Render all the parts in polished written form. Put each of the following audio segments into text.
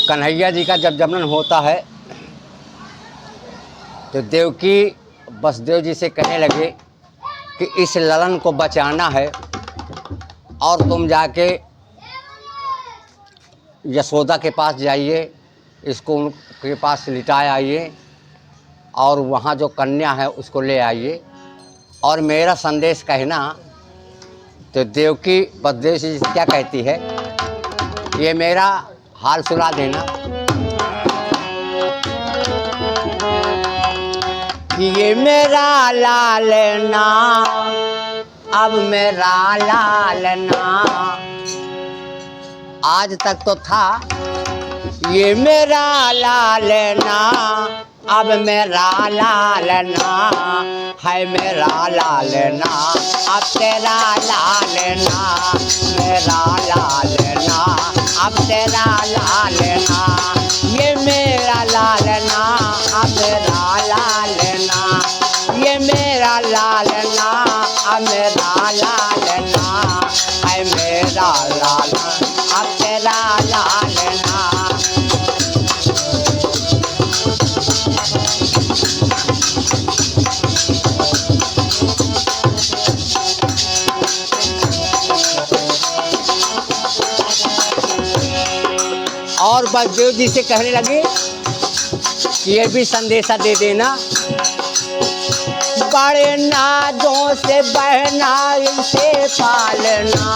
कन्हैया जी का जब जन्म होता है तो देवकी वसुदेव जी से कहने लगे कि इस ललन को बचाना है और तुम जाके यशोदा के पास जाइए, इसको उनके पास लिटाए आइए और वहाँ जो कन्या है उसको ले आइए और मेरा संदेश कहना। तो देवकी वसुदेव जी क्या कहती है, ये मेरा हाल सुना देना कि ये मेरा लालना अब मेरा लालना, आज तक तो था ये मेरा लालना अब मेरा लालना है, मेरा लालना अब तेरा लालना, मेरा लालना अब तेरा लालना, ये मेरा लालना अब मेरा लालना, ये मेरा लालना अब मेरा लालना है, मेरा लालना अब तेरा लालना। और वसुदेव जी से कहने लगे कि ये भी संदेशा दे देना, बड़े नाजों से बहना इसे पालना,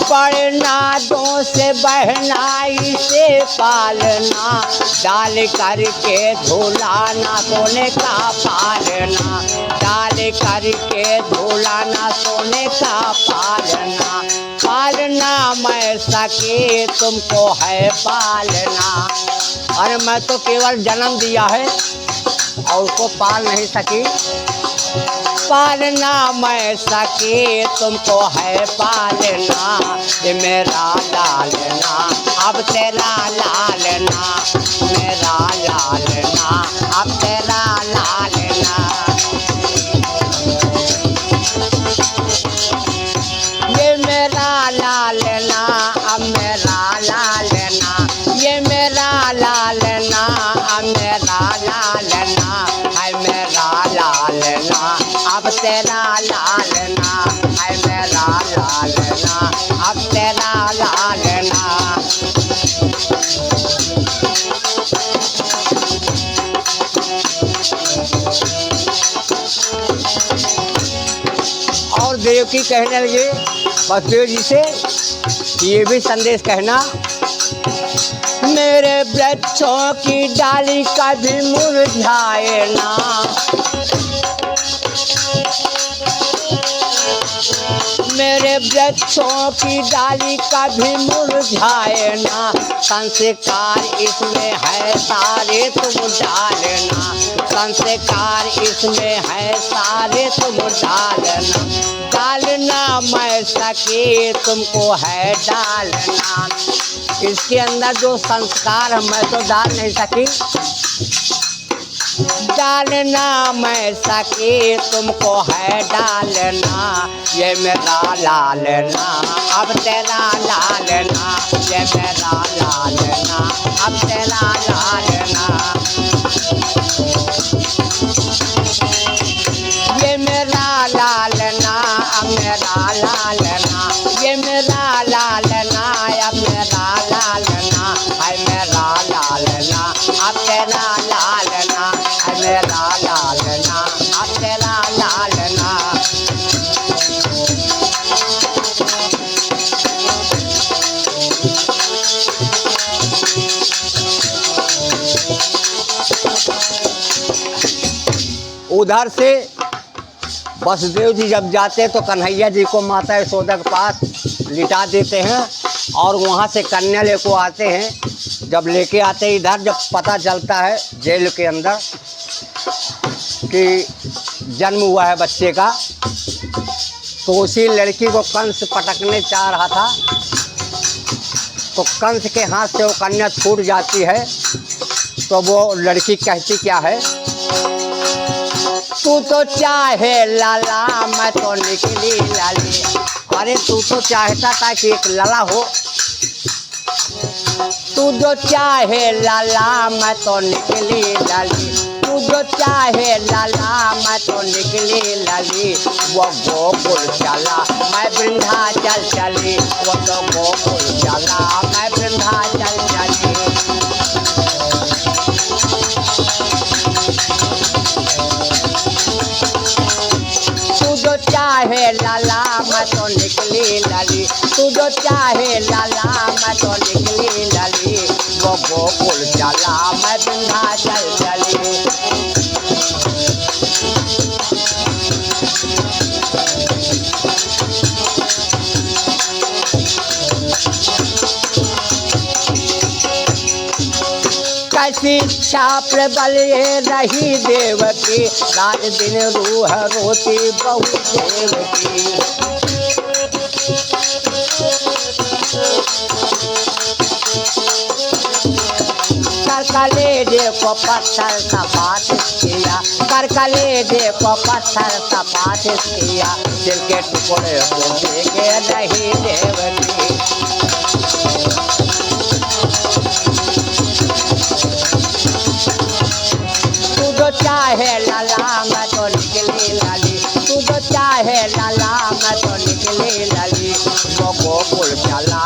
बड़े नाजों से बहना इसे पालना, डाल करके झूलाना सोने का पालना, डाल करके झूलाना सोने का पालना, पालना मैं सके तुमको है पालना। अरे मैं तो केवल जन्म दिया है और उसको पाल नहीं सकी, पालना मैं सके तुमको है पालना, ये मेरा लालना अब तेरा लालना, मेरा लालना अब तेरा लालना, ये मेरा लालना अब मेरा लालना, ये मेरा लालना अब मेरा लालना है, मेरा लालना अब तेरा लालना है, मेरा लालना अब तेरा लालना। और देवकी कहने लगे वसुदेव जी से कि ये भी संदेश कहना, मेरे वृक्षों की डाली कभी मुरझाए ना, मेरे वृक्षों की डाली कभी मुरझाए ना, संस्कार इसमें है सारे तुम डालना, संस्कार इसमें है सारे तुम डालना, डालना मैं सके तुमको है डालना, इसके अंदर जो संस्कार है मैं तो डाल नहीं सकी, डालना मैं सके तुमको है डालना, ये मेरा लालना अब तेरा लालना, ये मेरा लालना अब तेरा लालना, ये मेरा लालना अब मेरा लालना, ये मेरा लालना अब मेरा लालना है, मेरा लालना अब तेरा लालना है, मेरा लालना अब तेरा लालना। उधर से वसुदेव जी जब जाते हैं तो कन्हैया जी को माता यशोदा के पास लिटा देते हैं और वहाँ से कन्या लेको आते हैं। जब लेके आते इधर जब पता चलता है जेल के अंदर कि जन्म हुआ है बच्चे का, तो उसी लड़की को कंस पटकने चाह रहा था, तो कंस के हाथ से वो कन्या छूट जाती है। तो वो लड़की कहती क्या है, तू तो चाहे लाला मैं तो निकली लाली, अरे तू तो चाहता था कि एक लला हो। तू जो चाहे लाला मैं तो निकली लाली, तू जो चाहे लाला मैं तो निकली लाली। वो गोकुल चला मैं वृंदाचल चली, वो तो गोकुल चला मैं वृंदाचल चली। तू जो चाहे लाला मैं तो निकली लाली, तू जो चाहे लाला मैं तो निकली लाली। वो गोकुल चला मैं विंध्याचल चली। कैसी इच्छा प्रबल ये रही देवकी, रात दिन रूह रोती बहु देवकी। करकले देखो पत्थर सपाट किया, करकले देखो पत्थर सपाट किया। दिल के टुकड़े को देखे रही देवकी। तू जो चाहे लाला मैं तो निकली लाली, तू जो चाहे लाला मैं तो निकली लाली। वो गोकुल चला